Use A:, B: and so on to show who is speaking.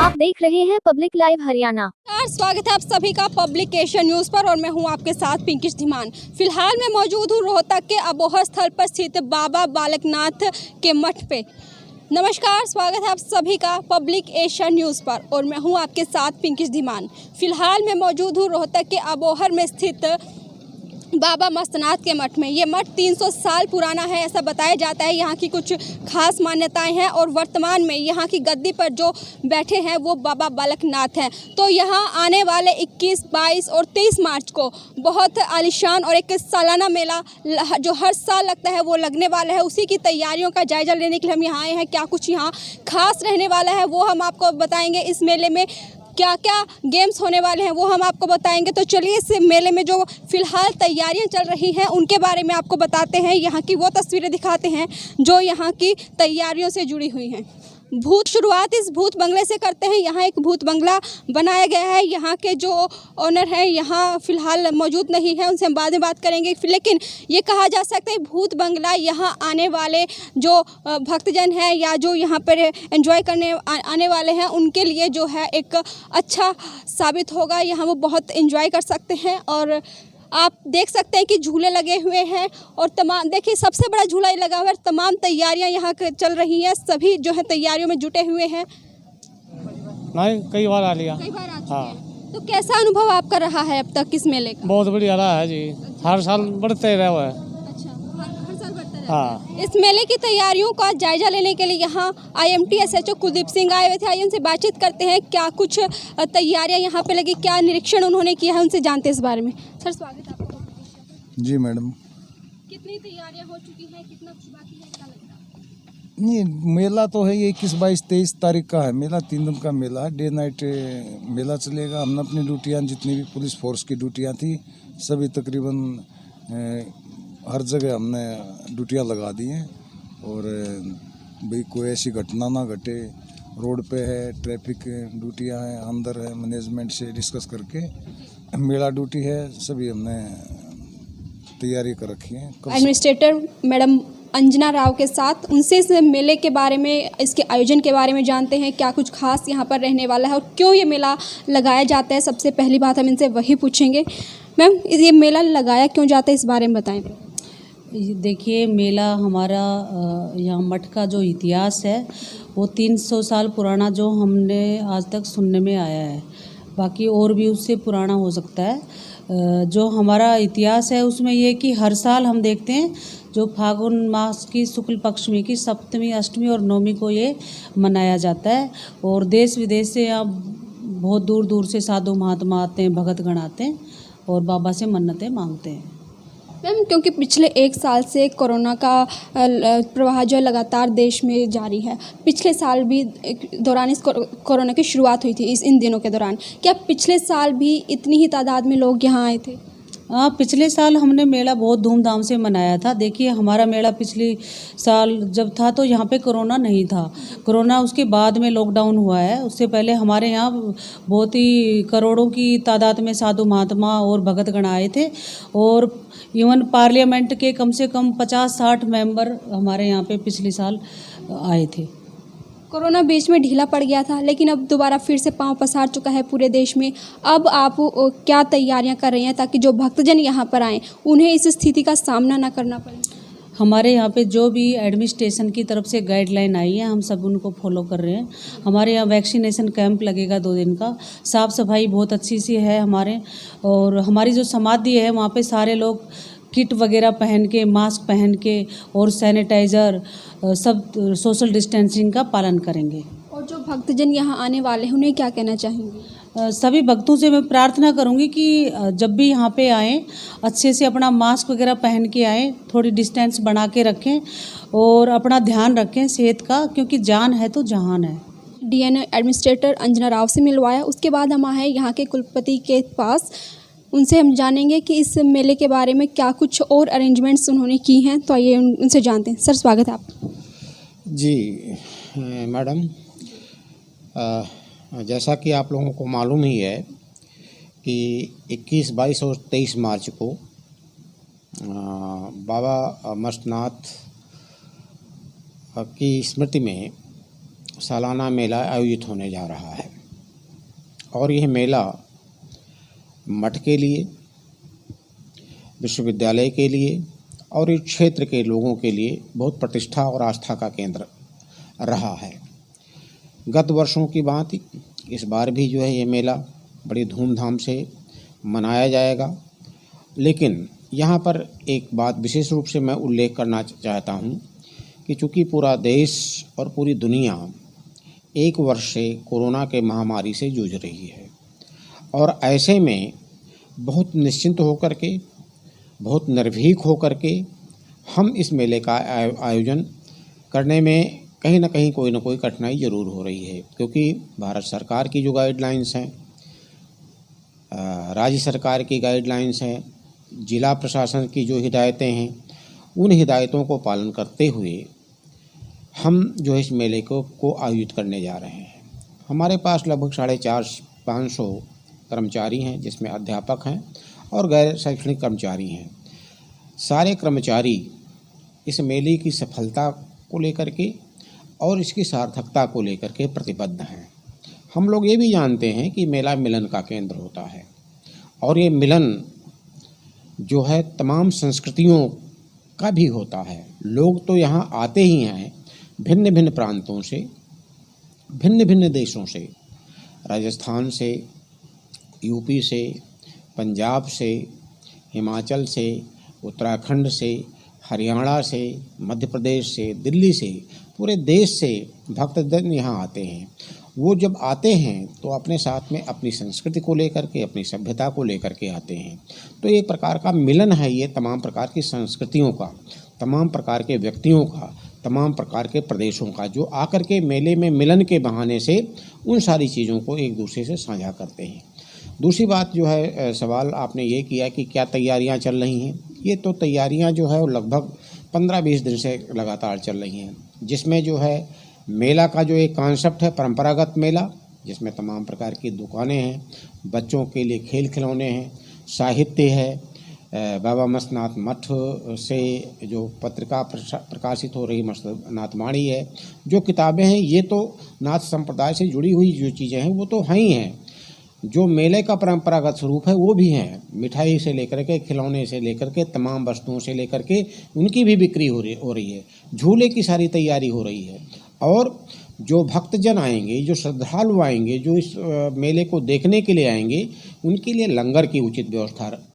A: आप देख रहे हैं पब्लिक लाइव हरियाणा।
B: स्वागत है आप सभी का पब्लिक एशियन न्यूज़ पर और मैं हूं आपके साथ पिंकिश धीमान। फिलहाल मैं मौजूद हूं रोहतक के अबोहर स्थल पर स्थित बाबा बालकनाथ के मठ पे। नमस्कार, स्वागत है आप सभी का पब्लिक एशियन न्यूज़ पर और मैं हूं आपके साथ पिंकिश धीमान। फिलहाल मैं मौजूद हूं रोहतक के अबोहर में स्थित बाबा मस्तनाथ के मठ में। ये मठ 300 साल पुराना है, ऐसा बताया जाता है। यहाँ की कुछ खास मान्यताएं हैं और वर्तमान में यहाँ की गद्दी पर जो बैठे हैं वो बाबा बालकनाथ हैं। तो यहाँ आने वाले 21, 22 और 23 मार्च को बहुत आलीशान और एक सालाना मेला जो हर साल लगता है वो लगने वाला है। उसी की तैयारियों का जायजा लेने के लिए हम यहाँ आए हैं। क्या कुछ यहाँ खास रहने वाला है वो हम आपको बताएंगे। इस मेले में क्या क्या गेम्स होने वाले हैं वो हम आपको बताएंगे। तो चलिए इस मेले में जो फिलहाल तैयारियां चल रही हैं उनके बारे में आपको बताते हैं। यहाँ की वो तस्वीरें दिखाते हैं जो यहाँ की तैयारियों से जुड़ी हुई हैं। शुरुआत इस भूत बंगले से करते हैं। यहाँ एक भूत बंगला बनाया गया है। यहाँ के जो ओनर हैं यहाँ फिलहाल मौजूद नहीं है, उनसे हम बाद में बात करेंगे। लेकिन ये कहा जा सकता है भूत बंगला यहाँ आने वाले जो भक्तजन हैं या जो यहाँ पर एंजॉय करने आने वाले हैं उनके लिए जो है एक अच्छा साबित होगा। यहाँ वो बहुत एंजॉय कर सकते हैं और आप देख सकते हैं कि झूले लगे हुए हैं और तमाम, देखिए सबसे बड़ा झूला ही लगा हुआ है। तमाम तैयारियां यहाँ चल रही हैं, सभी जो है तैयारियों में जुटे हुए हैं।
C: नहीं, कई बार आ लिया।
B: कई बार आ चुके हैं। तो कैसा अनुभव आपका रहा है अब तक इस मेले का?
C: बहुत बढ़िया रहा है जी, हर साल बढ़ते रहा हुआ है।
B: हर साल बढ़ता रहता है।
C: हाँ।
B: इस मेले की तैयारियों का जायजा लेने के लिए यहाँ IMT SHO कुलदीप सिंह आए हुए थे। आइए उनसे बातचीत करते हैं, क्या कुछ तैयारियां यहाँ पे लगी, क्या निरीक्षण उन्होंने किया है, उनसे जानते हैं इस बारे में। सर स्वागत है आपका।
D: जी मैडम।
B: कितनी तैयारियां हो चुकी हैं, कितना कुछ बाकी है, क्या लगता है?
D: नहीं, मेला तो है, ये 21, 22, 23 तारीख का है मेला। 3 दिन का मेला है, डे नाइट मेला चलेगा। हमने अपनी ड्यूटियाँ, जितनी भी पुलिस फोर्स की ड्यूटियाँ थी सभी तकरीबन हर जगह हमने ड्यूटियाँ लगा दी हैं और भाई कोई ऐसी घटना ना घटे। रोड पे है, ट्रैफिक ड्यूटियाँ हैं, अंदर है, मैनेजमेंट से डिस्कस करके मेला ड्यूटी है, सभी हमने तैयारी कर रखी है।
B: एडमिनिस्ट्रेटर मैडम अंजना राव के साथ उनसे इस मेले के बारे में, इसके आयोजन के बारे में जानते हैं, क्या कुछ खास यहाँ पर रहने वाला है और क्यों ये मेला लगाया जाता है। सबसे पहली बात हम इनसे वही पूछेंगे। मैम, ये मेला लगाया क्यों जाता है, इस बारे में बताएं।
E: देखिए, मेला हमारा यहाँ मठ का जो इतिहास है वो 300 साल पुराना जो हमने आज तक सुनने में आया है। बाकी और भी उससे पुराना हो सकता है। जो हमारा इतिहास है उसमें ये कि हर साल हम देखते हैं जो फागुन मास की शुक्ल पक्ष में की सप्तमी, अष्टमी और नवमी को ये मनाया जाता है और देश विदेश से यहाँ बहुत दूर दूर से साधु महात्मा आते हैं, भगतगण आते हैं और बाबा से मन्नतें मांगते हैं।
B: मैम, क्योंकि पिछले 1 साल से कोरोना का प्रवाह जो लगातार देश में जारी है, पिछले साल भी दौरान इस कोरोना की शुरुआत हुई थी, इन दिनों के दौरान क्या पिछले साल भी इतनी ही तादाद में लोग यहाँ आए थे?
E: हाँ, पिछले साल हमने मेला बहुत धूमधाम से मनाया था। देखिए, हमारा मेला पिछले साल जब था तो यहाँ पे कोरोना नहीं था। कोरोना उसके बाद में लॉकडाउन हुआ है। उससे पहले हमारे यहाँ बहुत ही करोड़ों की तादाद में साधु महात्मा और भगतगण आए थे और इवन पार्लियामेंट के कम से कम 50-60 मेंबर हमारे यहाँ पे पिछले साल आए थे।
B: कोरोना बीच में ढीला पड़ गया था लेकिन अब दोबारा फिर से पांव पसार चुका है पूरे देश में। अब आप क्या तैयारियां कर रही हैं ताकि जो भक्तजन यहाँ पर आएँ उन्हें इस स्थिति का सामना ना करना पड़े?
E: हमारे यहाँ पे जो भी एडमिनिस्ट्रेशन की तरफ से गाइडलाइन आई है हम सब उनको फॉलो कर रहे हैं। हमारे यहाँ वैक्सीनेशन कैंप लगेगा 2 दिन का। साफ़ सफाई बहुत अच्छी सी है हमारे, और हमारी जो समाधि है वहाँ पे सारे लोग किट वगैरह पहन के, मास्क पहन के और सैनिटाइज़र सब सोशल डिस्टेंसिंग का पालन करेंगे।
B: और जो भक्तजन यहाँ आने वाले हैं उन्हें क्या कहना चाहेंगे?
E: सभी भक्तों से मैं प्रार्थना करूंगी कि जब भी यहाँ पे आएँ अच्छे से अपना मास्क वगैरह पहन के आएँ, थोड़ी डिस्टेंस बना के रखें और अपना ध्यान रखें सेहत का, क्योंकि जान है तो जहान है।
B: DN एडमिनिस्ट्रेटर अंजना राव से मिलवाया, उसके बाद हम आए यहाँ के कुलपति के पास। उनसे हम जानेंगे कि इस मेले के बारे में क्या कुछ और अरेंजमेंट्स उन्होंने की हैं। तो आइए उनसे जानते हैं। सर स्वागत है आपका।
F: जी मैडम, जैसा कि आप लोगों को मालूम ही है कि 21, 22 और 23 मार्च को बाबा मस्तनाथ की स्मृति में सालाना मेला आयोजित होने जा रहा है। और यह मेला मठ के लिए, विश्वविद्यालय के लिए और इस क्षेत्र के लोगों के लिए बहुत प्रतिष्ठा और आस्था का केंद्र रहा है। गत वर्षों की भांति इस बार भी जो है ये मेला बड़ी धूमधाम से मनाया जाएगा। लेकिन यहाँ पर एक बात विशेष रूप से मैं उल्लेख करना चाहता हूँ कि चूँकि पूरा देश और पूरी दुनिया एक वर्ष से कोरोना के महामारी से जूझ रही है और ऐसे में बहुत निश्चिंत होकर के, बहुत निर्भीक होकर के हम इस मेले का आयोजन करने में कहीं ना कहीं कोई ना कोई कठिनाई ज़रूर हो रही है, क्योंकि भारत सरकार की जो गाइडलाइंस हैं, राज्य सरकार की गाइडलाइंस हैं, जिला प्रशासन की जो हिदायतें हैं, उन हिदायतों को पालन करते हुए हम जो इस मेले को आयोजित करने जा रहे हैं। हमारे पास लगभग 450-500 कर्मचारी हैं, जिसमें अध्यापक हैं और गैर शैक्षणिक कर्मचारी हैं। सारे कर्मचारी इस मेले की सफलता को लेकर के और इसकी सार्थकता को लेकर के प्रतिबद्ध हैं। हम लोग ये भी जानते हैं कि मेला मिलन का केंद्र होता है और ये मिलन जो है तमाम संस्कृतियों का भी होता है। लोग तो यहाँ आते ही हैं भिन्न भिन्न प्रांतों से, भिन्न भिन्न देशों से, राजस्थान से, यूपी से, पंजाब से, हिमाचल से, उत्तराखंड से, हरियाणा से, मध्य प्रदेश से, दिल्ली से, पूरे देश से भक्तजन यहाँ आते हैं। वो जब आते हैं तो अपने साथ में अपनी संस्कृति को लेकर के, अपनी सभ्यता को लेकर के आते हैं। तो एक प्रकार का मिलन है ये तमाम प्रकार की संस्कृतियों का, तमाम प्रकार के व्यक्तियों का, तमाम प्रकार के प्रदेशों का, जो आकर के मेले में मिलन के बहाने से उन सारी चीज़ों को एक दूसरे से साझा करते हैं। दूसरी बात जो है, सवाल आपने ये किया कि क्या तैयारियां चल रही हैं। ये तो तैयारियां जो है वो लगभग 15-20 दिन से लगातार चल रही हैं, जिसमें जो है मेला का जो एक कॉन्सेप्ट है परंपरागत मेला, जिसमें तमाम प्रकार की दुकानें हैं, बच्चों के लिए खेल खिलौने हैं, साहित्य है, बाबा मस्तनाथ मठ से जो पत्रिका प्रकाशित हो रही मस्तनाथवाणी है, जो किताबें हैं, ये तो नाथ संप्रदाय से जुड़ी हुई जो चीज़ें हैं वो तो हैं ही हैं। जो मेले का परंपरागत स्वरूप है वो भी हैं, मिठाई से लेकर के, खिलौने से लेकर के, तमाम वस्तुओं से लेकर के उनकी भी बिक्री हो रही है। झूले की सारी तैयारी हो रही है और जो भक्तजन आएंगे, जो श्रद्धालु आएंगे, जो इस मेले को देखने के लिए आएंगे, उनके लिए लंगर की उचित व्यवस्था